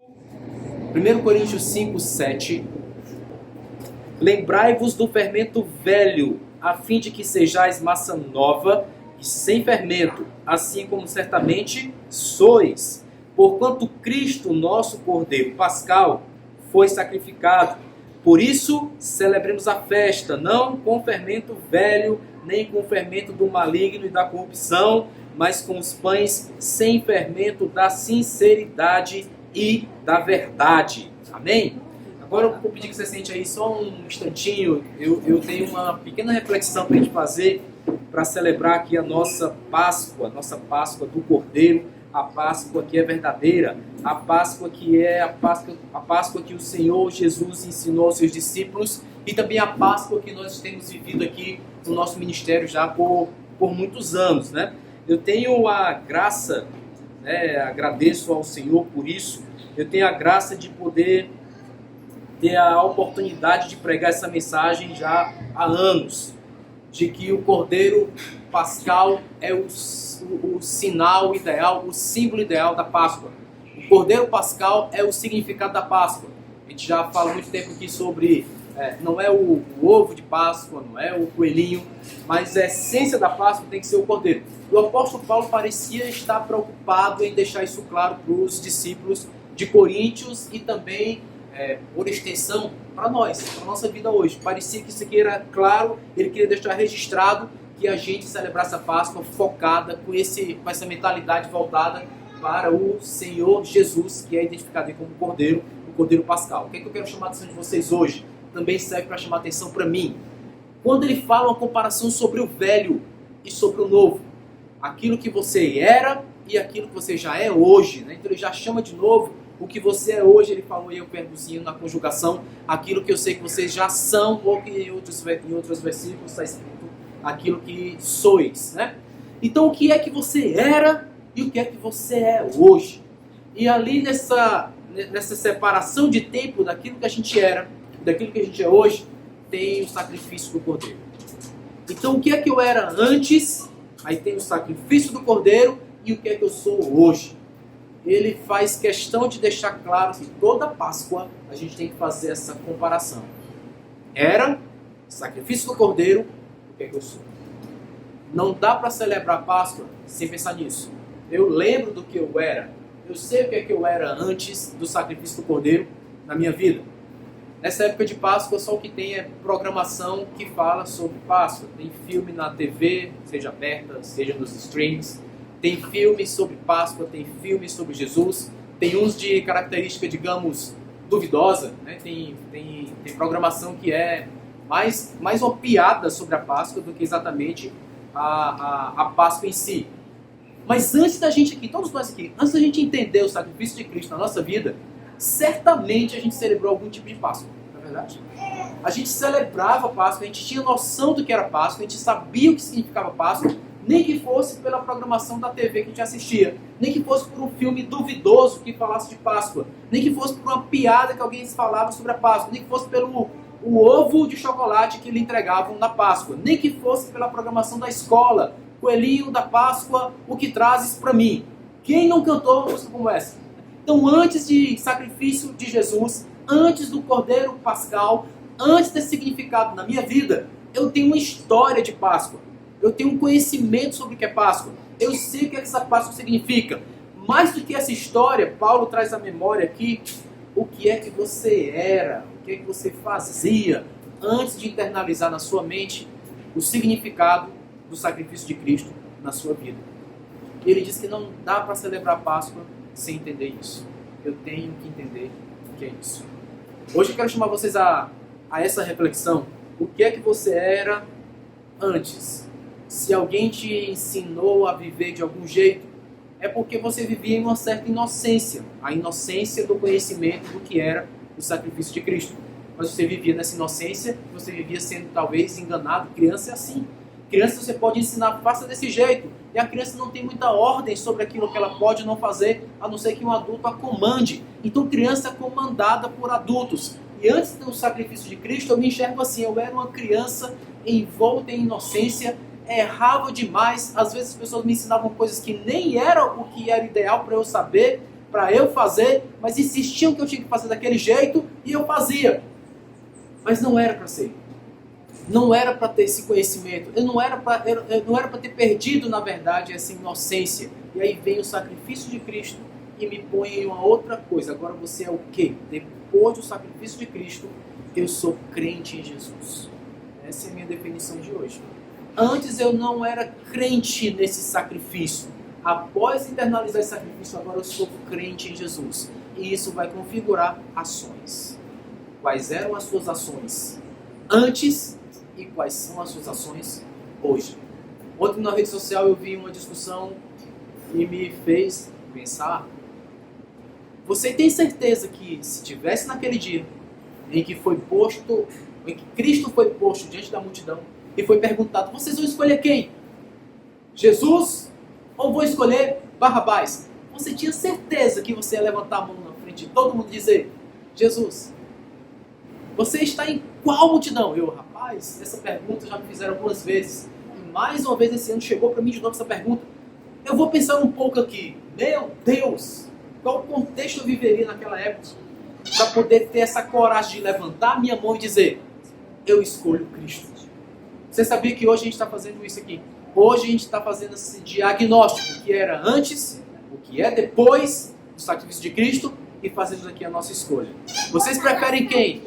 1 Coríntios 5, 7. Lembrai-vos do fermento velho, a fim de que sejais massa nova e sem fermento, assim como certamente sois. Porquanto Cristo, nosso Cordeiro Pascal, foi sacrificado. Por isso, celebremos a festa, não com fermento velho, nem com o fermento do maligno e da corrupção, mas com os pães sem fermento da sinceridade e da verdade. Amém? Agora eu vou pedir que você sente aí só um instantinho. Eu tenho uma pequena reflexão para a gente fazer para celebrar aqui a nossa Páscoa do Cordeiro, a Páscoa que é verdadeira, a Páscoa que é a Páscoa que o Senhor Jesus ensinou aos seus discípulos e também a Páscoa que nós temos vivido aqui no nosso ministério já por muitos anos, né? Eu tenho a graça, agradeço ao Senhor por isso, eu tenho a graça de poder ter a oportunidade de pregar essa mensagem já há anos, de que o Cordeiro Pascal é o sinal ideal, o símbolo ideal da Páscoa. O Cordeiro Pascal é o significado da Páscoa. A gente já fala há muito tempo aqui sobre, não é o ovo de Páscoa, não é o coelhinho, mas a essência da Páscoa tem que ser o Cordeiro. O apóstolo Paulo parecia estar preocupado em deixar isso claro para os discípulos de Coríntios e também, por extensão, para nós, para a nossa vida hoje. Parecia que isso aqui era claro, ele queria deixar registrado que a gente celebrasse a Páscoa focada com essa mentalidade voltada para o Senhor Jesus, que é identificado aí como Cordeiro, o Cordeiro Pascal. O que é que eu quero chamar a atenção de vocês hoje? Também serve para chamar a atenção para mim. Quando ele fala uma comparação sobre o velho e sobre o novo, aquilo que você era e aquilo que você já é hoje, né? Então ele já chama de novo o que você é hoje. Ele falou aí o verbozinho na conjugação, aquilo que eu sei que vocês já são, ou que em outros versículos está escrito aquilo que sois, né? Então o que é que você era e o que é que você é hoje? E ali nessa separação de tempo daquilo que a gente era, daquilo que a gente é hoje, tem o sacrifício do Cordeiro. Então o que é que eu era antes? Aí tem o sacrifício do Cordeiro e o que é que eu sou hoje. Ele faz questão de deixar claro que toda Páscoa a gente tem que fazer essa comparação. Era sacrifício do Cordeiro, o que é que eu sou. Não dá para celebrar a Páscoa sem pensar nisso. Eu lembro do que eu era. Eu sei o que é que eu era antes do sacrifício do Cordeiro na minha vida. Nessa época de Páscoa, só o que tem é programação que fala sobre Páscoa. Tem filme na TV, seja aberta, seja nos streams. Tem filmes sobre Páscoa, tem filmes sobre Jesus. Tem uns de característica, digamos, duvidosa, né? Tem programação que é mais uma piada sobre a Páscoa do que exatamente a Páscoa em si. Mas antes da gente aqui, todos nós aqui, antes da gente entender o sacrifício de Cristo na nossa vida, certamente a gente celebrou algum tipo de Páscoa, não é verdade? A gente celebrava a Páscoa, a gente tinha noção do que era Páscoa, a gente sabia o que significava Páscoa, nem que fosse pela programação da TV que a gente assistia, nem que fosse por um filme duvidoso que falasse de Páscoa, nem que fosse por uma piada que alguém falava sobre a Páscoa, nem que fosse pelo o ovo de chocolate que lhe entregavam na Páscoa, nem que fosse pela programação da escola, coelhinho da Páscoa, o que trazes para mim. Quem não cantou uma música como essa? Então, antes de sacrifício de Jesus, antes do Cordeiro Pascal, antes desse significado na minha vida, eu tenho uma história de Páscoa. Eu tenho um conhecimento sobre o que é Páscoa. Eu sei o que essa Páscoa significa. Mais do que essa história, Paulo traz à memória aqui o que é que você era, o que é que você fazia, antes de internalizar na sua mente o significado do sacrifício de Cristo na sua vida. E ele diz que não dá para celebrar a Páscoa sem entender isso. Eu tenho que entender o que é isso. Hoje eu quero chamar vocês a essa reflexão. O que é que você era antes? Se alguém te ensinou a viver de algum jeito, é porque você vivia em uma certa inocência. A inocência do conhecimento do que era o sacrifício de Cristo. Mas você vivia nessa inocência, você vivia sendo talvez enganado. Criança é assim. Criança você pode ensinar, faça desse jeito. E a criança não tem muita ordem sobre aquilo que ela pode ou não fazer, a não ser que um adulto a comande. Então criança é comandada por adultos. E antes do sacrifício de Cristo, eu me enxergo assim, eu era uma criança envolta em inocência, errava demais. Às vezes as pessoas me ensinavam coisas que nem eram o que era ideal para eu saber, para eu fazer, mas insistiam que eu tinha que fazer daquele jeito e eu fazia. Mas não era para ser. Não era para ter esse conhecimento. Eu não era para ter perdido, na verdade, essa inocência. E aí vem o sacrifício de Cristo e me põe em uma outra coisa. Agora você é o quê? Depois do sacrifício de Cristo, eu sou crente em Jesus. Essa é a minha definição de hoje. Antes eu não era crente nesse sacrifício. Após internalizar esse sacrifício, agora eu sou crente em Jesus. E isso vai configurar ações. Quais eram as suas ações antes e quais são as suas ações hoje? Ontem na rede social eu vi uma discussão e me fez pensar. Você tem certeza que se estivesse naquele dia em que Cristo foi posto diante da multidão e foi perguntado, vocês vão escolher quem? Jesus ou vou escolher Barrabás? Você tinha certeza que você ia levantar a mão na frente de todo mundo e dizer, Jesus, você está em qual multidão? Rapaz, essa pergunta já me fizeram algumas vezes. E mais uma vez esse ano chegou para mim de novo essa pergunta. Eu vou pensar um pouco aqui. Meu Deus, qual contexto eu viveria naquela época para poder ter essa coragem de levantar a minha mão e dizer, eu escolho Cristo. Você sabia que hoje a gente está fazendo isso aqui? Hoje a gente está fazendo esse diagnóstico, o que era antes, o que é depois do sacrifício de Cristo e fazendo aqui a nossa escolha. Vocês preferem quem?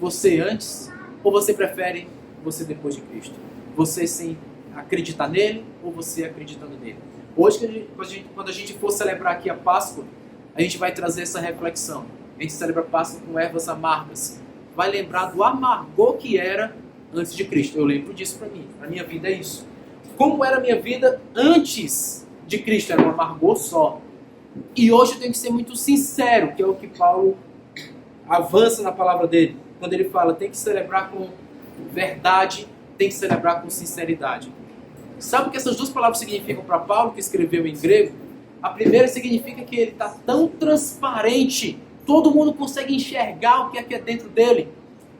Você antes ou você prefere você depois de Cristo? Você sem acreditar nele ou você acreditando nele? Hoje, quando a gente for celebrar aqui a Páscoa, a gente vai trazer essa reflexão. A gente celebra a Páscoa com ervas amargas. Vai lembrar do amargor que era antes de Cristo. Eu lembro disso para mim. A minha vida é isso. Como era a minha vida antes de Cristo? Era um amargor só. E hoje eu tenho que ser muito sincero, que é o que Paulo avança na palavra dele. Quando ele fala, tem que celebrar com verdade, tem que celebrar com sinceridade. Sabe o que essas duas palavras significam para Paulo, que escreveu em grego? A primeira significa que ele está tão transparente, todo mundo consegue enxergar o que é dentro dele.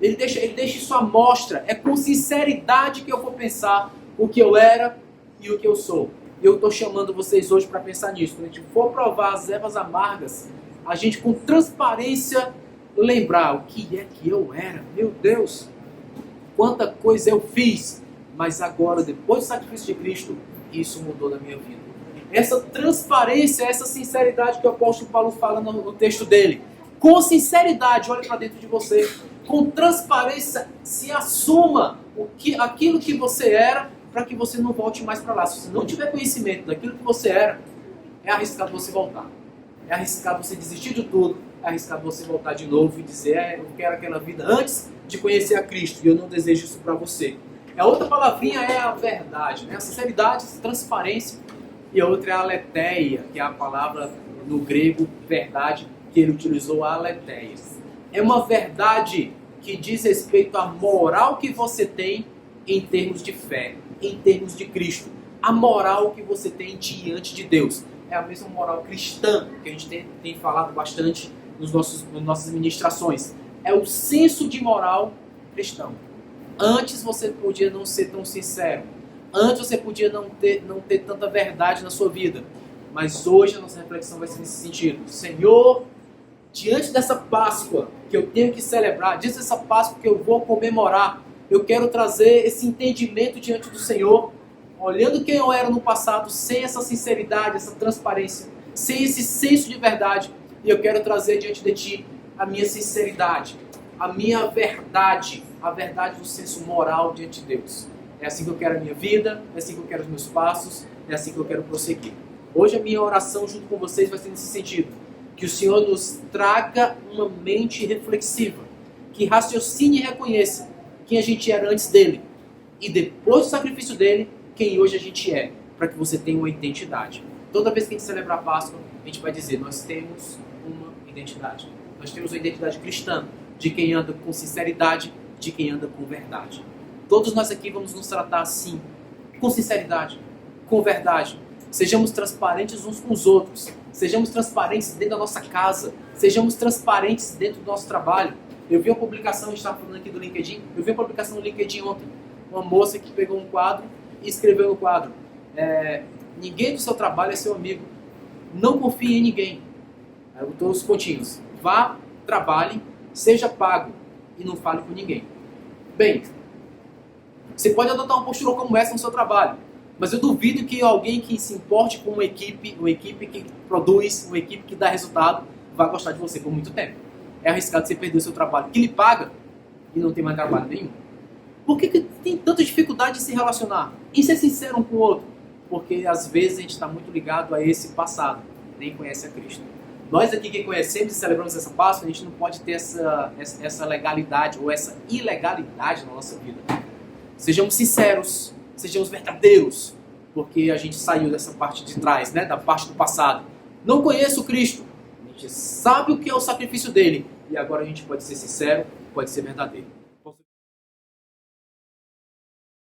Ele deixa isso à mostra. É com sinceridade que eu vou pensar o que eu era e o que eu sou. Eu estou chamando vocês hoje para pensar nisso. Quando a gente for provar as ervas amargas, a gente com transparência lembrar o que é que eu era. Meu Deus, quanta coisa eu fiz. Mas agora, depois do sacrifício de Cristo, isso mudou na minha vida. Essa transparência, essa sinceridade que o apóstolo Paulo fala no texto dele. Com sinceridade, olhe para dentro de você. Com transparência, se assuma aquilo que você era, para que você não volte mais para lá. Se você não tiver conhecimento daquilo que você era, é arriscado você voltar. É arriscado você desistir de tudo. É arriscado você voltar de novo e dizer, eu quero aquela vida antes de conhecer a Cristo. E eu não desejo isso para você. A outra palavrinha é a verdade, né? A sinceridade, a transparência. E a outra é a aletheia, que é a palavra no grego verdade, que ele utilizou, a aletheia. É uma verdade que diz respeito à moral que você tem em termos de fé, em termos de Cristo. A moral que você tem diante de Deus. É a mesma moral cristã que a gente tem falado bastante nas nossas ministrações. É o senso de moral cristão. Antes você podia não ser tão sincero. Antes você podia não ter tanta verdade na sua vida. Mas hoje a nossa reflexão vai ser nesse sentido. Senhor, diante dessa Páscoa que eu tenho que celebrar, diante dessa Páscoa que eu vou comemorar, eu quero trazer esse entendimento diante do Senhor, olhando quem eu era no passado, sem essa sinceridade, essa transparência, sem esse senso de verdade. E eu quero trazer diante de Ti a minha sinceridade, a minha verdade, a verdade do senso moral diante de Deus. É assim que eu quero a minha vida, é assim que eu quero os meus passos, é assim que eu quero prosseguir. Hoje a minha oração junto com vocês vai ser nesse sentido. Que o Senhor nos traga uma mente reflexiva, que raciocine e reconheça quem a gente era antes dele. E depois do sacrifício dele, quem hoje a gente é, para que você tenha uma identidade. Toda vez que a gente celebrar a Páscoa, a gente vai dizer, nós temos uma identidade. Nós temos uma identidade cristã, de quem anda com sinceridade, de quem anda com verdade. Todos nós aqui vamos nos tratar assim, com sinceridade, com verdade. Sejamos transparentes uns com os outros. Sejamos transparentes dentro da nossa casa. Sejamos transparentes dentro do nosso trabalho. Eu vi uma publicação, a gente estava falando aqui do LinkedIn, eu vi uma publicação no LinkedIn ontem. Uma moça que pegou um quadro e escreveu no quadro, ninguém do seu trabalho é seu amigo. Não confie em ninguém. todos os pontinhos. Vá, trabalhe, seja pago e não fale com ninguém. Bem, você pode adotar uma postura como essa no seu trabalho, mas eu duvido que alguém que se importe com uma equipe que produz, uma equipe que dá resultado, vai gostar de você por muito tempo. É arriscado você perder o seu trabalho que lhe paga e não tem mais trabalho nenhum. Por que tem tanta dificuldade de se relacionar e ser sincero um com o outro? Porque às vezes a gente está muito ligado a esse passado, nem conhece a Cristo. Nós aqui que conhecemos e celebramos essa Páscoa, a gente não pode ter essa legalidade ou essa ilegalidade na nossa vida. Sejamos sinceros, sejamos verdadeiros, porque a gente saiu dessa parte de trás, né, da parte do passado. Não conheço Cristo, a gente sabe o que é o sacrifício dele, e agora a gente pode ser sincero, pode ser verdadeiro.